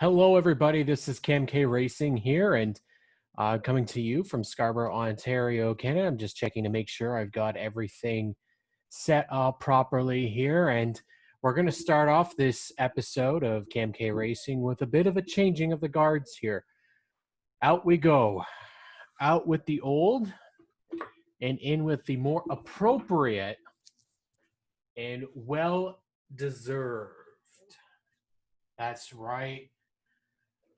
Hello, everybody. This is Cam K Racing here, and coming to you from Scarborough, Ontario, Canada. I'm just checking to make sure I've got everything set up properly here, and we're going to start off this episode of Cam K Racing with a bit of a changing of the guards here. Out we go, out with the old, and in with the more appropriate and well-deserved. That's right.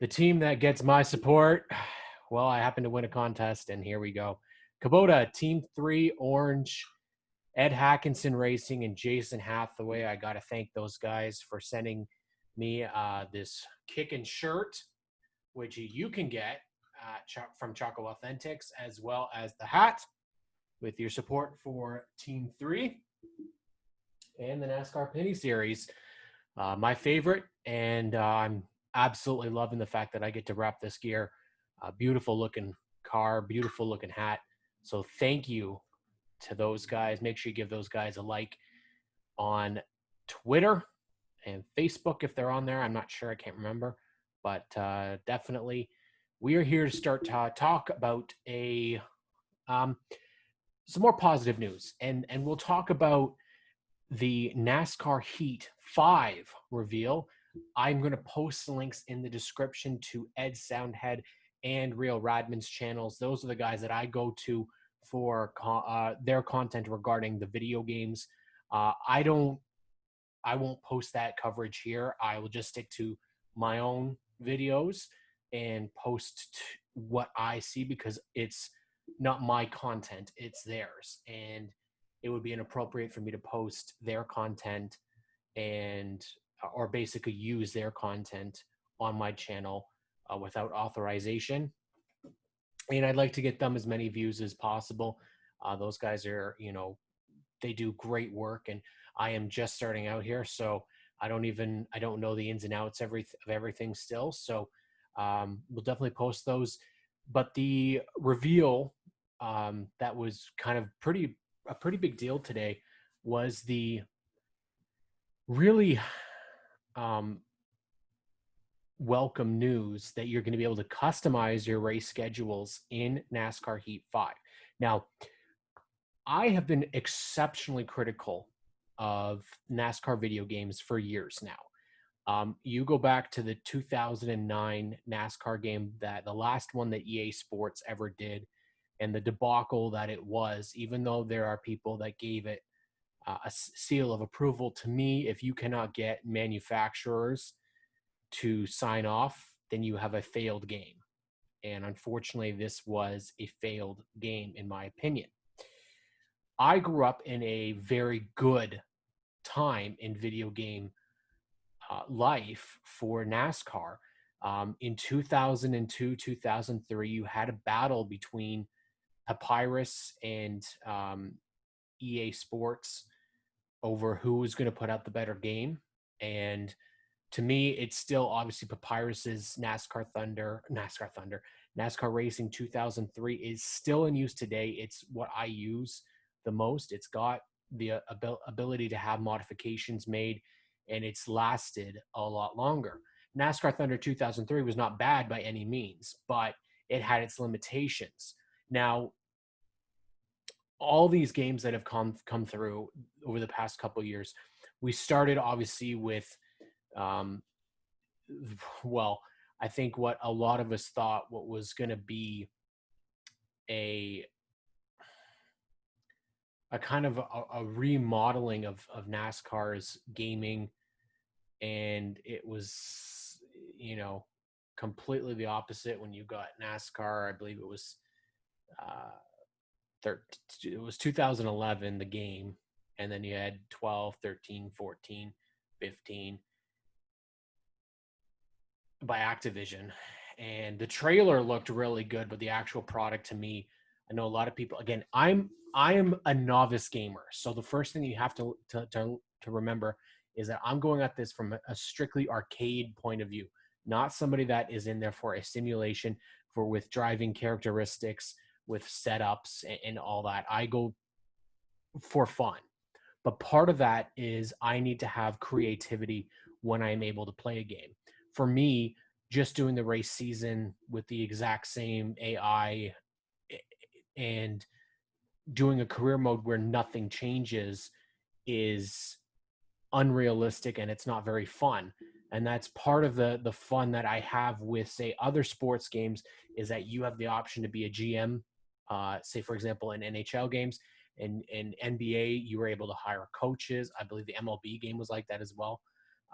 The team that gets my support, well, I happen to win a contest, and here we go. Kubota, Team 3, Orange, Ed Hackinson Racing, and Jason Hathaway. I got to thank those guys for sending me this kickin' shirt, which you can get from Choco Authentics, as well as the hat with your support for Team 3 and the NASCAR Penny Series. My favorite, and I'm absolutely loving the fact that I get to wrap this gear. Beautiful looking car, beautiful looking hat. So thank you to those guys. Make sure you give those guys a like on Twitter and Facebook if they're on there. I'm not sure. I can't remember. But definitely we are here to start to talk about some more positive news. And we'll talk about the NASCAR Heat 5 reveal. I'm going to post links in the description to Ed Soundhead and Real Radman's channels. Those are the guys that I go to for their content regarding the video games. I won't post that coverage here. I will just stick to my own videos and post what I see because it's not my content, it's theirs. And it would be inappropriate for me to post their content and or basically use their content on my channel without authorization. And I'd like to get them as many views as possible. Those guys are, they do great work, and I am just starting out here, so I don't know the ins and outs of everything still. So we'll definitely post those. But the reveal that was kind of a pretty big deal today was the really welcome news that you're going to be able to customize your race schedules in NASCAR Heat 5. Now, I have been exceptionally critical of NASCAR video games for years now. You go back to the 2009 NASCAR game, that the last one that EA Sports ever did, and the debacle that it was, even though there are people that gave it a seal of approval. To me, if you cannot get manufacturers to sign off, then you have a failed game. And unfortunately, this was a failed game, in my opinion. I grew up in a very good time in video game life for NASCAR. In 2002, 2003, you had a battle between Papyrus and EA Sports over who was going to put out the better game. And to me, it's still obviously Papyrus's NASCAR Racing 2003 is still in use today. It's what I use the most. It's got the ability to have modifications made, and it's lasted a lot longer. NASCAR Thunder 2003 was not bad by any means, but it had its limitations. Now, all these games that have come through over the past couple of years, we started obviously with, I think what a lot of us thought what was going to be a kind of a remodeling of NASCAR's gaming, and it was, completely the opposite when you got NASCAR. I believe it was 2011, the game, and then you had 12, 13, 14, 15 by Activision. And the trailer looked really good, but the actual product, to me, I know a lot of people, again, I am a novice gamer. So the first thing you have to remember is that I'm going at this from a strictly arcade point of view, not somebody that is in there for a simulation with driving characteristics, with setups and all that. I go for fun. But part of that is I need to have creativity when I'm able to play a game. For me, just doing the race season with the exact same AI and doing a career mode where nothing changes is unrealistic and it's not very fun. And that's part of the fun that I have with, say, other sports games, is that you have the option to be a GM. Say, for example, in NHL games, in NBA, you were able to hire coaches. I believe the MLB game was like that as well.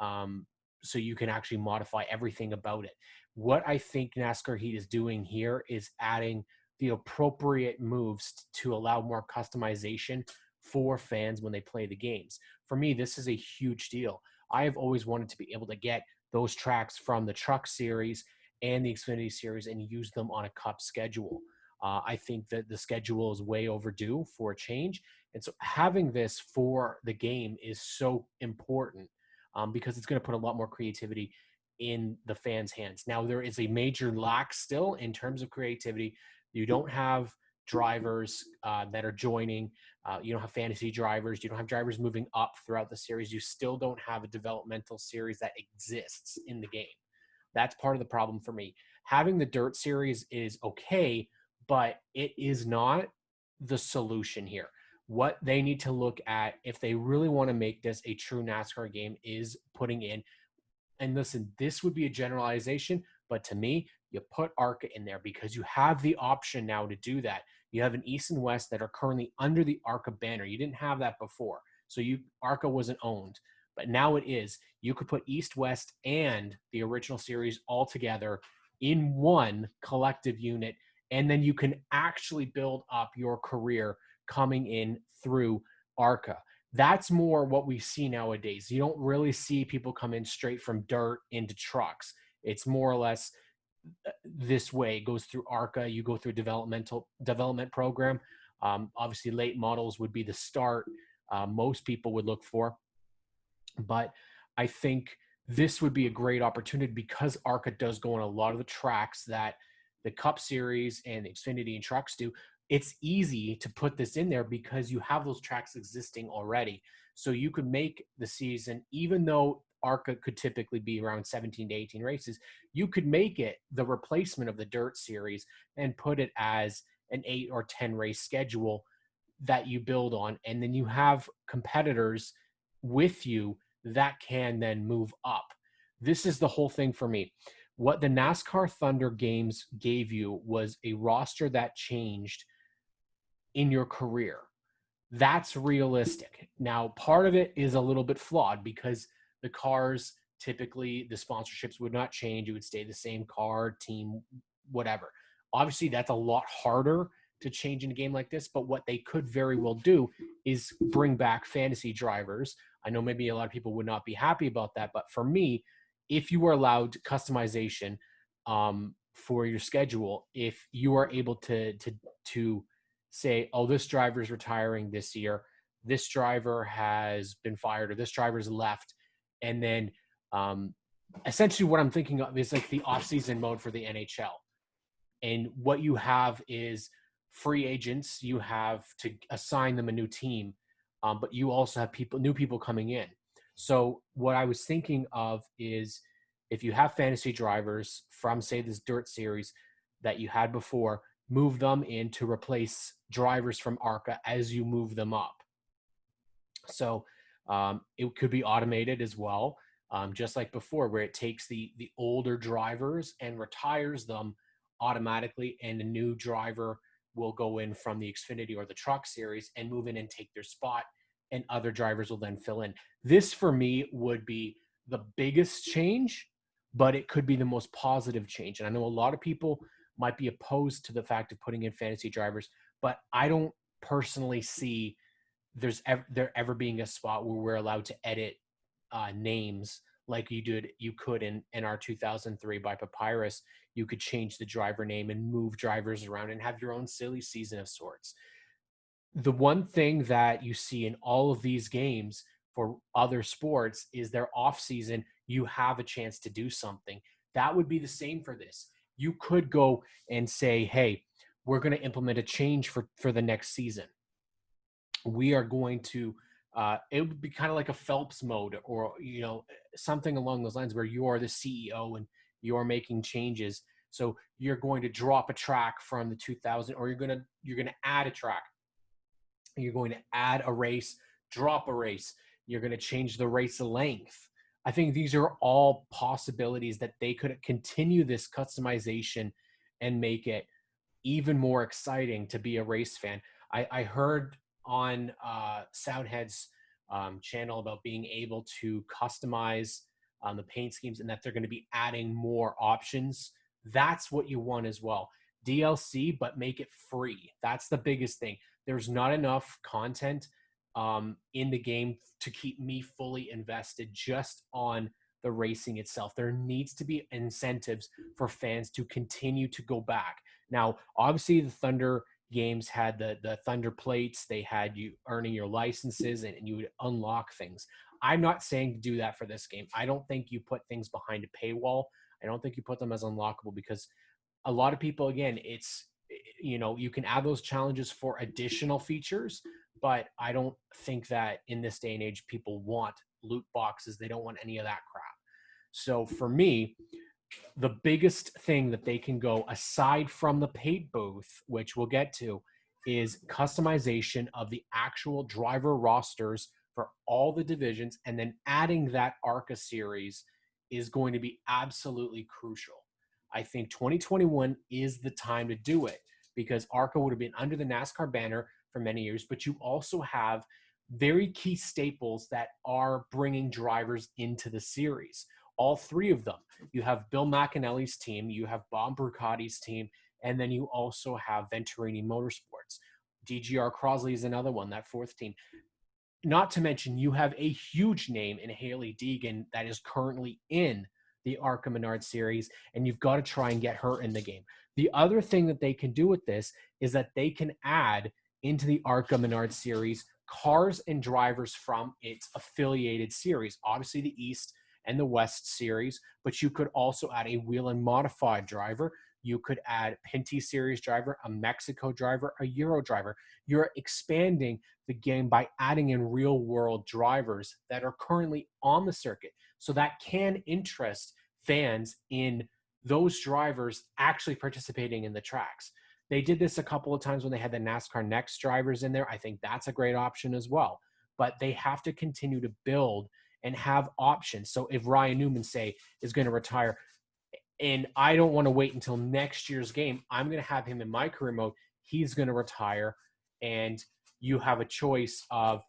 Um, so you can actually modify everything about it. What I think NASCAR Heat is doing here is adding the appropriate moves to allow more customization for fans when they play the games. For me, this is a huge deal. I have always wanted to be able to get those tracks from the Truck Series and the Xfinity Series and use them on a Cup schedule. I think that the schedule is way overdue for a change. And so having this for the game is so important, because it's going to put a lot more creativity in the fans' hands. Now, there is a major lack still in terms of creativity. You don't have drivers that are joining. You don't have fantasy drivers. You don't have drivers moving up throughout the series. You still don't have a developmental series that exists in the game. That's part of the problem for me. Having the dirt series is okay, but it is not the solution here. What they need to look at, if they really want to make this a true NASCAR game, is putting in, and listen, this would be a generalization, but to me, you put ARCA in there because you have the option now to do that. You have an East and West that are currently under the ARCA banner. You didn't have that before. So ARCA wasn't owned, but now it is. You could put East, West, and the original series all together in one collective unit, and then you can actually build up your career coming in through ARCA. That's more what we see nowadays. You don't really see people come in straight from dirt into trucks. It's more or less this way. It goes through ARCA. You go through development program. Obviously, late models would be the start most people would look for. But I think this would be a great opportunity because ARCA does go on a lot of the tracks that the Cup Series and the Xfinity and trucks do. It's easy to put this in there because you have those tracks existing already. So you could make the season, even though ARCA could typically be around 17 to 18 races, you could make it the replacement of the Dirt Series and put it as an 8 or 10 race schedule that you build on. And then you have competitors with you that can then move up. This is the whole thing for me. What the NASCAR Thunder games gave you was a roster that changed in your career. That's realistic. Now, part of it is a little bit flawed because the cars, typically the sponsorships would not change. It would stay the same car, team, whatever. Obviously, that's a lot harder to change in a game like this, but what they could very well do is bring back fantasy drivers. I know maybe a lot of people would not be happy about that, but for me, if you are allowed customization for your schedule, if you are able to say, oh, this driver is retiring this year, this driver has been fired, or this driver's left, and then essentially what I'm thinking of is like the off-season mode for the NHL. And what you have is free agents. You have to assign them a new team, but you also have new people coming in. So what I was thinking of is if you have fantasy drivers from, say, this Dirt Series that you had before, move them in to replace drivers from ARCA as you move them up. So it could be automated as well, just like before, where it takes the older drivers and retires them automatically, and a new driver will go in from the Xfinity or the Truck Series and move in and take their spot, and other drivers will then fill in. This, for me, would be the biggest change, but it could be the most positive change. And I know a lot of people might be opposed to the fact of putting in fantasy drivers, but I don't personally see there ever being a spot where we're allowed to edit names like you could in our 2003 by Papyrus. You could change the driver name and move drivers around and have your own silly season of sorts. The one thing that you see in all of these games for other sports is their off season. You have a chance to do something. That would be the same for this. You could go and say, hey, we're going to implement a change for the next season. We are going to it would be kind of like a Phelps mode, or something along those lines, where you are the CEO you're making changes. So you're going to drop a track from the 2000, or you're going to add a track. You're going to add a race, drop a race. You're going to change the race length. I think these are all possibilities that they could continue this customization and make it even more exciting to be a race fan. I heard on Soundhead's channel about being able to customize the paint schemes and that they're going to be adding more options. That's what you want as well. DLC, but make it free. That's the biggest thing. There's not enough content in the game to keep me fully invested just on the racing itself. There needs to be incentives for fans to continue to go back. Now, obviously, the Thunder games had the Thunder plates. They had you earning your licenses and you would unlock things. I'm not saying to do that for this game. I don't think you put things behind a paywall. I don't think you put them as unlockable because a lot of people, again, it's, you can add those challenges for additional features, but I don't think that in this day and age, people want loot boxes. They don't want any of that crap. So for me, the biggest thing that they can go aside from the paid booth, which we'll get to, is customization of the actual driver rosters for all the divisions, and then adding that ARCA series is going to be absolutely crucial. I think 2021 is the time to do it because ARCA would have been under the NASCAR banner for many years, but you also have very key staples that are bringing drivers into the series. All three of them. You have Bill McAnally's team, you have Bob Brucotti's team, and then you also have Venturini Motorsports. DGR Crosley is another one, that fourth team. Not to mention, you have a huge name in Haley Deegan that is currently in the ARCA Menard series, and you've got to try and get her in the game. The other thing that they can do with this is that they can add into the ARCA Menard series cars and drivers from its affiliated series. Obviously, the East and the West series, but you could also add a Whelen modified driver. You could add Pinty series driver, a Mexico driver, a Euro driver. You're expanding the game by adding in real world drivers that are currently on the circuit. So that can interest fans in those drivers actually participating in the tracks. They did this a couple of times when they had the NASCAR Next drivers in there. I think that's a great option as well. But they have to continue to build and have options. So if Ryan Newman, say, is going to retire, and I don't want to wait until next year's game, I'm going to have him in my career mode. He's going to retire, and you have a choice of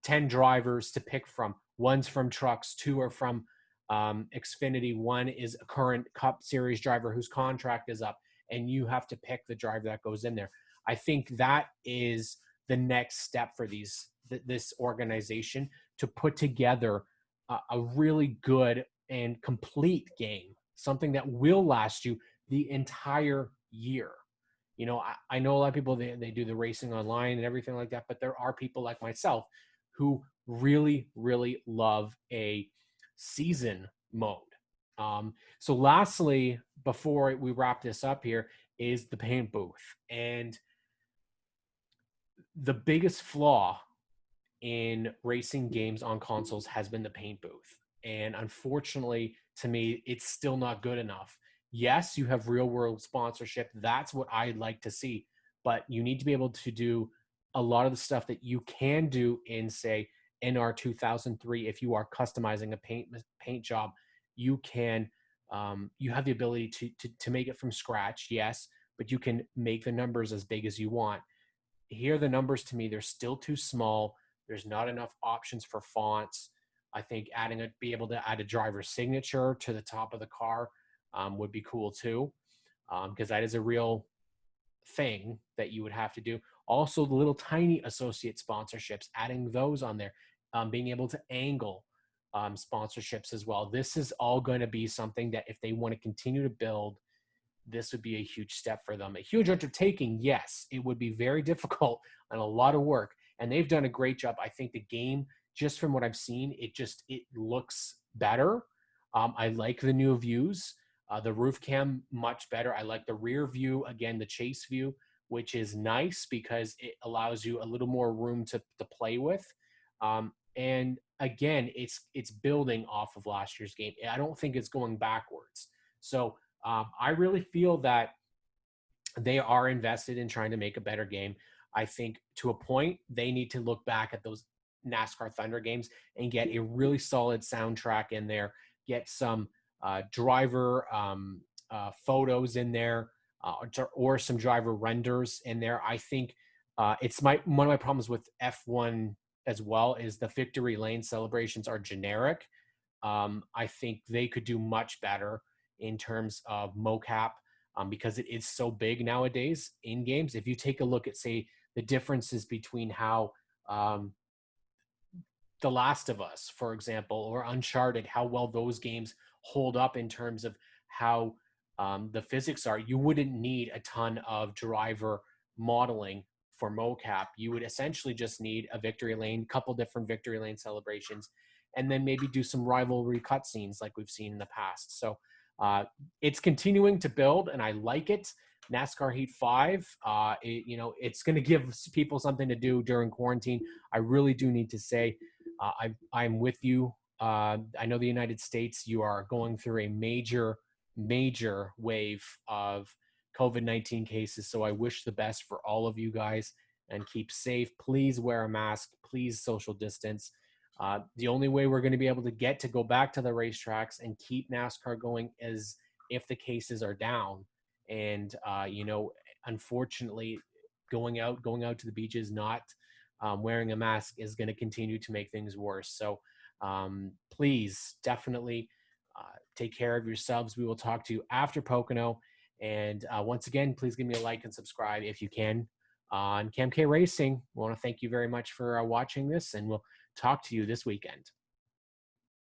10 drivers to pick from. One's from trucks, two are from Xfinity, one is a current Cup Series driver whose contract is up, and you have to pick the driver that goes in there. I think that is the next step for this organization to put together a really good and complete game, something that will last you the entire year. I know a lot of people, they do the racing online and everything like that, but there are people like myself who really, really love a season mode. So lastly, before we wrap this up here, is the paint booth. And the biggest flaw in racing games on consoles has been the paint booth. And unfortunately, to me, it's still not good enough. Yes, you have real world sponsorship. That's what I'd like to see. But you need to be able to do a lot of the stuff that you can do in, say, NR 2003. If you are customizing a paint job, you can, you have the ability to make it from scratch, yes, but you can make the numbers as big as you want. Here, the numbers to me, they're still too small. There's not enough options for fonts. I think be able to add a driver's signature to the top of the car would be cool too, because that is a real thing that you would have to do. Also, the little tiny associate sponsorships, adding those on there, being able to angle sponsorships as well. This is all going to be something that if they want to continue to build, this would be a huge step for them. A huge undertaking, yes. It would be very difficult and a lot of work. And they've done a great job. I think the game, just from what I've seen, it looks better. I like the new views. The roof cam, much better. I like the rear view, again, the chase view, which is nice because it allows you a little more room to play with. And again, it's building off of last year's game. I don't think it's going backwards. So I really feel that they are invested in trying to make a better game. I think to a point, they need to look back at those NASCAR Thunder games and get a really solid soundtrack in there, get some driver photos in there, or some driver renders in there. I think it's one of my problems with F1 as well is the victory lane celebrations are generic. I think they could do much better in terms of mocap, because it is so big nowadays in games. If you take a look at, say, the differences between how um, The Last of Us, for example, or Uncharted, how well those games hold up in terms of how the physics are, you wouldn't need a ton of driver modeling for mocap. You would essentially just need a victory lane, couple different victory lane celebrations, and then maybe do some rivalry cutscenes like we've seen in the past. So it's continuing to build, and I like it. NASCAR Heat 5, it's going to give people something to do during quarantine. I really do need to say, I'm with you. I know the United States, you are going through a major wave of COVID-19 cases. So I wish the best for all of you guys and keep safe. Please wear a mask. Please social distance. The only way we're going to be able to go back to the racetracks and keep NASCAR going is if the cases are down. And, unfortunately, going out to the beaches, not wearing a mask is going to continue to make things worse. So please definitely take care of yourselves. We will talk to you after Pocono. And once again, please give me a like and subscribe if you can on CamK Racing. We want to thank you very much for watching this, and we'll talk to you this weekend.